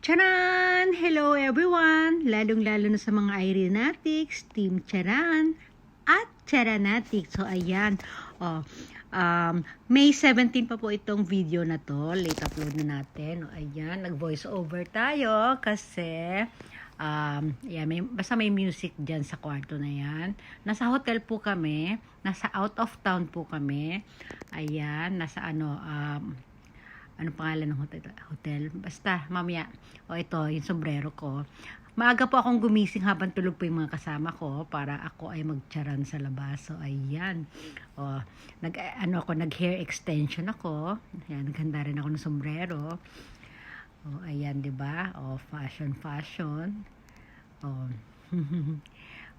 Charan! Hello everyone! Lalong-lalo na sa mga Irenatics, Team Charan at Charanatics. So ayan, May 17 pa po itong video na to. Late upload na natin. Ayan, nag-voice over tayo kasi basta may music dyan sa kwarto na yan. Nasa hotel po kami. Nasa out of town po kami. Ayan, nasa ano pangalan ng hotel? Basta, mamaya. Ito, yung sombrero ko. Maaga po akong gumising habang tulog po yung mga kasama ko para ako ay magcharan sa labas. So, ayan. Nag-hair extension ako. Ayan, naghanda rin ako ng sombrero. Ayan, diba? Fashion.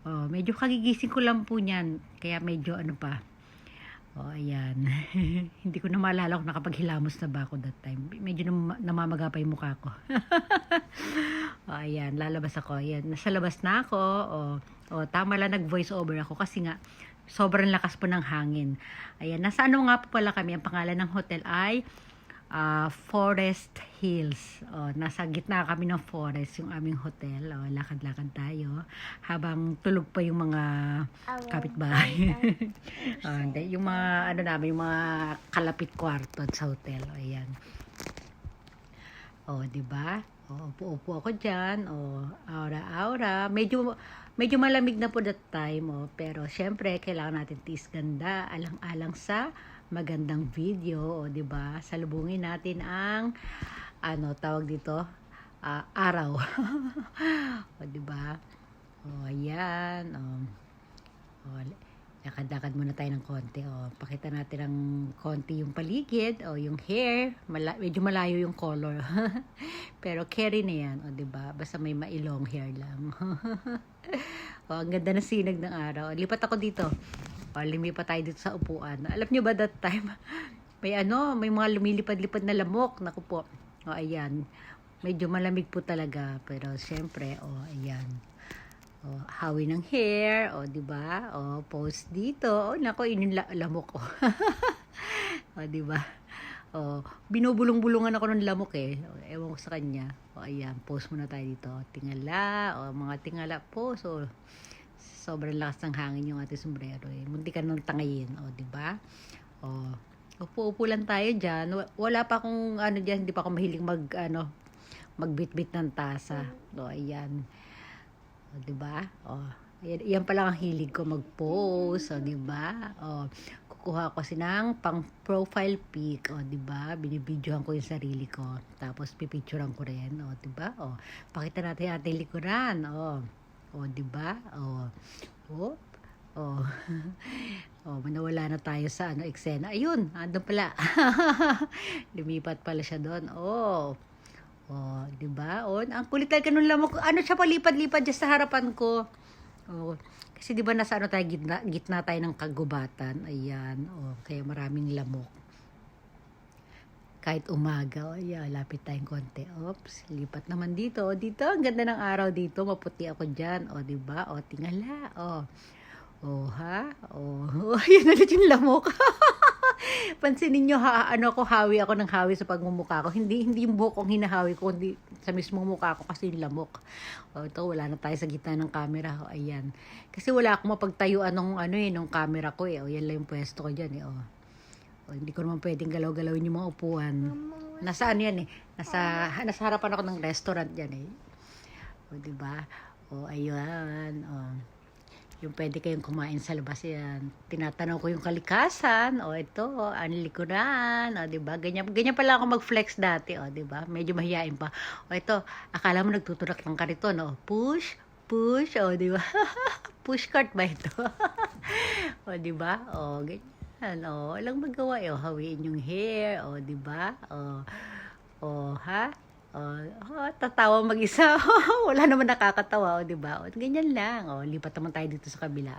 Medyo kagigising ko lang po niyan. Kaya medyo ayan. Hindi ko na maalala kung nakapaghilamos na ba ako that time. Medyo namamaga pa yung mukha ko. Ayan, lalabas ako. Ayan, nasa labas na ako. Tama lang nag-voice over ako kasi nga sobrang lakas po ng hangin. Ayan, nasa nga po pala kami. Ang pangalan ng hotel ay Forest Hills. Nasa gitna kami ng forest, yung aming hotel. Lakad-lakad tayo habang tulog pa yung mga kapitbahay. Yung mga yung mga kalapit kwarto sa hotel. Ayan. Di ba? Upo ako diyan. Aura. Medyo malamig na po that time. Pero syempre kailangan natin tiis ganda, alang-alang sa magandang video, di ba? Salubungin natin ang tawag dito, araw. Di ba? Ayan. Lakad-lakad muna tayo ng konti. Pakita natin ng konti yung paligid, yung hair, medyo malayo yung color. Pero carry na yan, di ba? Basta may mailong hair lang. Ang ganda ng sinag ng araw. Lipat ako dito. Lumipat tayo dito sa upuan. Alam nyo ba that time, may mga lumilipad-lipad na lamok. Naku po. Ayan. Medyo malamig po talaga. Pero syempre, ayan. Hawi ng hair. Di ba? Post dito. Naku, yun yung lamok ko. Di ba? Binubulong-bulungan ako ng lamok eh. Ewan ko sa kanya. Ayan. Post muna tayo dito. Tingala. Mga tingala po. Sobrang lakas ng hangin yung ating sombrero eh. Munti ka nang tangayin, di ba? Upo-upo lang tayo diyan. Wala pa akong diyan, hindi pa ako mahilig magbitbit ng tasa. Ayan. Di ba? Yan pa lang ang hilig ko mag-post, di ba? Kukuha ko kasi ng pang profile pic, di ba? Binibidyohan ko yung sarili ko. Tapos pipicturean ko rin, di ba? Pakita natin ating likuran, di ba? Manawala na tayo sa eksena. Ayun, andun pala. Lumipat pala siya doon. Di ba? Ang kulit talaga nung lamok. Siya palipad-lipad dyan sa harapan ko. Kasi di ba nasa tayo, gitna tayo ng kagubatan. Ayan. Kaya maraming lamok. Kahit umaga, lapit tayong konti. Oops, lipat naman dito. Dito, ang ganda ng araw dito. Maputi ako dyan. Diba? Tingala. Yan ulit yung lamok. Pansinin nyo, hawi ako ng hawi sa pagmumukha ko. Hindi yung buhok kong hinahawi ko, hindi sa mismong mukha ko kasi yung lamok. Ito, wala na tayo sa gitna ng camera. Ayan. Kasi wala akong mapagtayuan nung camera ko eh. Yan lang yung pwesto ko dyan eh. Hindi ko naman pwedeng galaw-galawin yung mga upuan. Nasaan yan eh? Nasa harapan ako ng restaurant yan eh. Diba? Ayun. Yung pwede kayong kumain sa labas yan. Tinatanaw ko yung kalikasan. Ito, ang likuran. Diba? Ganyan pala ako mag-flex dati. Diba? Medyo mahihain pa. Ito, akala mo nagtuturak lang ka rito, no? Push. Diba? Push cart ba ito? Diba? Ganyan. Walang magawa hawiin yung hair, di ba? Tatawa mag-isa. Wala naman nakakatawa, di ba? Ganyan lang. Lipat naman tayo dito sa kabila.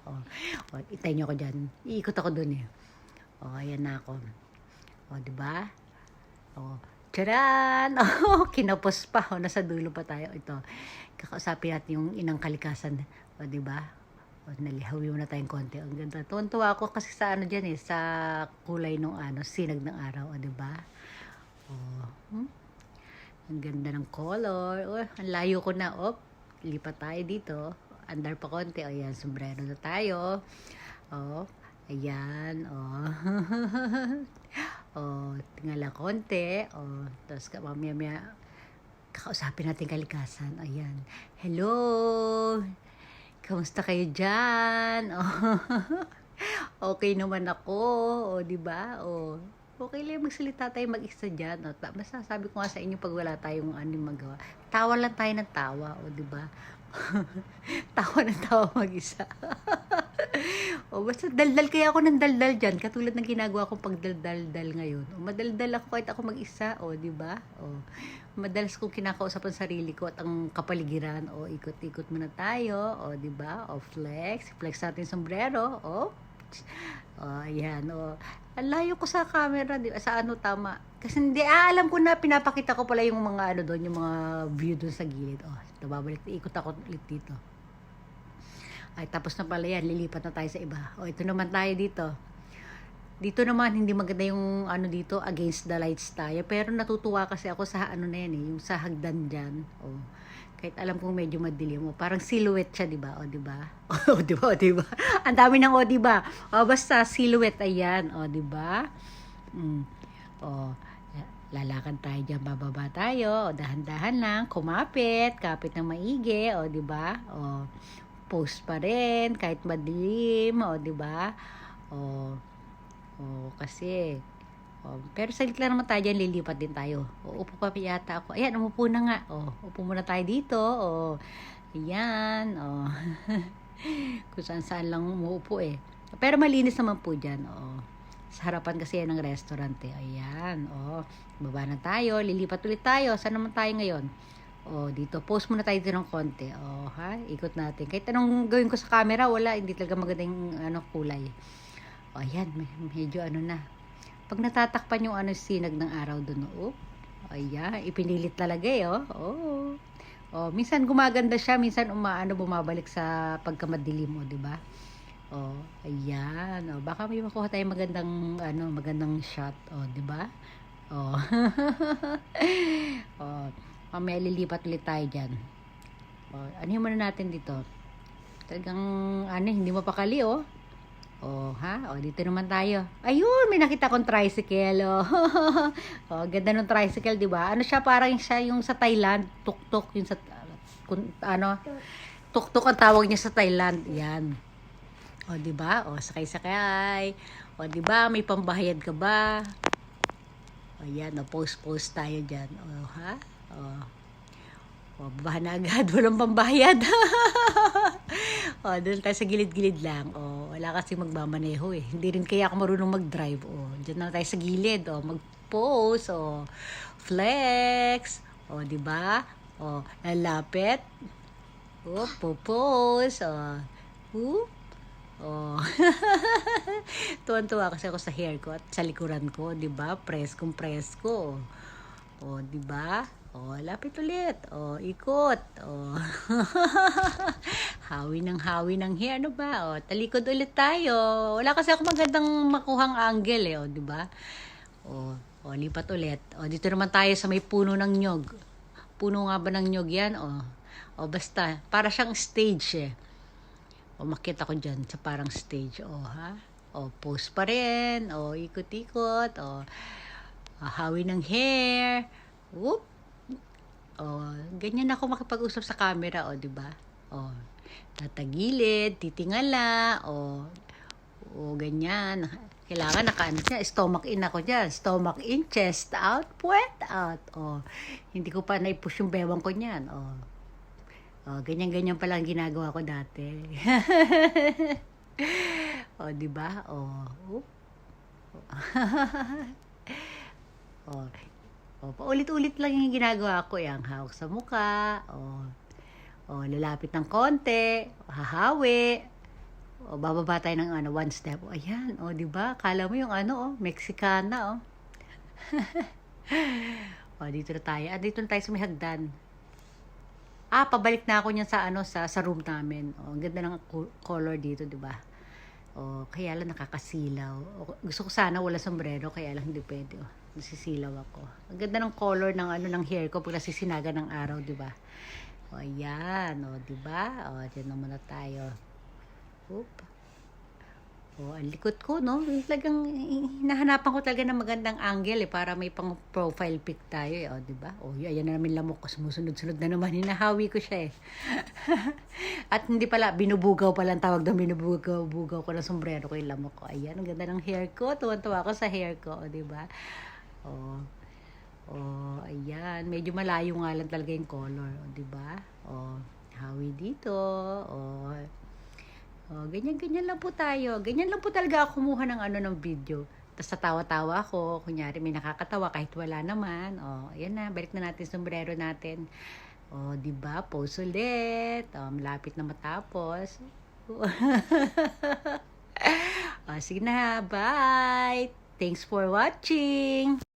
Itay niyo ako diyan. Iikot ako doon eh. Ayan na ako. Di ba? Charan! Kinapos pa. Nasa dulo pa tayo. Ito. Kakausapin natin yung inang kalikasan. Di ba? Nalihawi mo na tayong konti. Ang ganda. Tuwan-tuwa ako kasi sa dyan eh, sa kulay ng sinag ng araw, di ba? Ang ganda ng color. Oh, ang layo ko na. Oh, lipat tayo dito. Andar pa konti. O, yan. Sombrero na tayo. Oh, ayan. Oh. Oh, tingala konti. Oh, tapos mamaya kakausapin natin kalikasan. Ayan. Hello! Kamusta kayo dyan? Oh. Okay naman ako. O, di ba? O, okay lang magsalita tayo mag-isa dyan. O, masasabi ko nga sa inyo pag wala tayong magawa. Tawa lang tayo ng tawa. O, di ba? Tawa ng tawa mag-isa. O, basta daldal kaya ako ng daldal dyan. Katulad ng ginagawa kong pagdaldal ngayon. O, madaldal ako kahit ako mag-isa. O, di ba? O, madalas kong kinakausap ang sarili ko at ang kapaligiran. O, ikot-ikot muna tayo. O, di ba? O, flex. Flex natin sombrero. O, ayan. O, ang layo ko sa camera. Di ba? Sa tama. Kasi hindi, alam ko na, pinapakita ko pala yung mga doon, yung mga view doon sa gilid. O, babalik. Ikot ako ulit dito. Ay, tapos na pala yan. Lilipat na tayo sa iba. O, ito naman tayo dito. Dito naman, hindi maganda yung dito, against the lights tayo. Pero natutuwa kasi ako sa na yan yung sa hagdan dyan. O, kahit alam kong medyo madilim mo. Parang silhouette siya, di ba? O, di ba? O, di ba? O, di ba? Ang dami ng o, di ba? O, basta silhouette, ayan. O, di ba? O, lalakad tayo dyan, bababa tayo. O, dahan-dahan lang, kumapit, kapit ng maigi. O, di ba? O, post pa rin, kahit madilim. O, di ba? Kasi pero saglit lang naman tayo dyan, lilipat din tayo. Upo pa yata ako. Ayan, umupo na nga. Upo muna tayo dito. Ayan. Kung saan lang umuupo eh. Pero malinis naman po dyan. Sa harapan kasi yan ng restaurant eh. Ayan. Baba na tayo. Lilipat ulit tayo. Saan naman tayo ngayon? Dito. Post muna tayo dito ng konti. Ikot natin. Kahit anong gawin ko sa camera, wala. Hindi talaga maganda yung kulay. Ayan, medyo na. Pag natatakpan yung sinag ng araw doon, ayan, ipinilit talaga eh, minsan gumaganda siya, minsan bumabalik sa pagkamadilim mo, di ba? Ayan, baka may makuha tayong magandang shot, di ba? Mamaya lilipat ulit tayo dyan. Ano yung muna natin dito? Talagang, hindi mapakali, dito naman tayo. Ayun, may nakita kong tricycle. Ganda ng tricycle, 'di ba? Siya parang siya yung sa Thailand, tuk-tuk yung sa tuk-tuk ang tawag niya sa Thailand. 'Yan. 'Di ba? Sakay-sakay. 'Di ba? May pambayad ka ba? Ayan, post tayo diyan. Babahan na agad, walang pambayad. Doon tayo sa gilid-gilid lang. Wala kasi magmamaneho eh. Hindi rin kaya ako marunong mag-drive. Diyan na tayo sa gilid. Mag-pose. Flex. Di ba? Lalapit. Pose. Tuwan-tuwa kasi ako sa hair ko at sa likuran ko. Di ba? Presko. Di ba? Lapit ulit. Ikot. Hawi ng hair. Ano ba? Talikod ulit tayo. Wala kasi ako magandang makuhang angle eh. Di ba? Lipat ulit. Dito naman tayo sa may puno ng nyog. Puno nga ba ng nyog yan? Basta. Para siyang stage eh. Makita ko dyan sa parang stage. Pose pa rin. Ikot-ikot. Hawi ng hair. Whoop. Ganyan ako makipag-usap sa camera, di ba? Tatagilid, titingala, ganyan. Kailangan stomach in ako dyan. Stomach in, chest out, puwet out. Hindi ko pa na-push yung bewang ko niyan. Ganyan-ganyan pala ang ginagawa ko dati. Di ba? Paulit-ulit lang yung ginagawa ko. Ang hawak sa mukha. Lalapit ng konti. Hahawi. Bababa tayo ng one step. Ayan. Di ba? Kala mo yung Mexicana. Dito na tayo. Dito na tayo sa may hagdan. Pabalik na ako niyan sa room namin. Ang ganda ng color dito, di ba? Kaya lang nakakasilaw. Gusto ko sana wala sombrero, kaya lang hindi pwede. Nasisilaw ako. Ang ganda ng color ng ano ng hair ko pag nasisinaga ng araw, di ba? O, ayan. O, di ba? O, dyan na muna tayo. Oop. O, ang likod ko, no? Talagang hinahanapan ko talaga ng magandang angle para may pang profile pic tayo, O, di ba? O, ayan na namin lamok ko. Sumusunod-sunod na naman. Hinahawi ko siya, At hindi pala, binubugaw pala ang tawag doon. Binubugaw ko ng sombrero ko yung lamok ko. Ayan, ang ganda ng hair ko. Tuwan-tuwa ako sa hair ko, di ba? O, ayan. Medyo malayo nga lang talaga yung color, di ba? Hawi dito. Ganyan lang po tayo. Ganyan lang po talaga ako kumuha ng ng video. Tapos natawa-tawa ako. Kunyari may nakakatawa kahit wala naman. Ayan na. Balik na natin sombrero natin. Di ba? Pose ulit. Malapit na matapos. Sige na. Bye! Thanks for watching!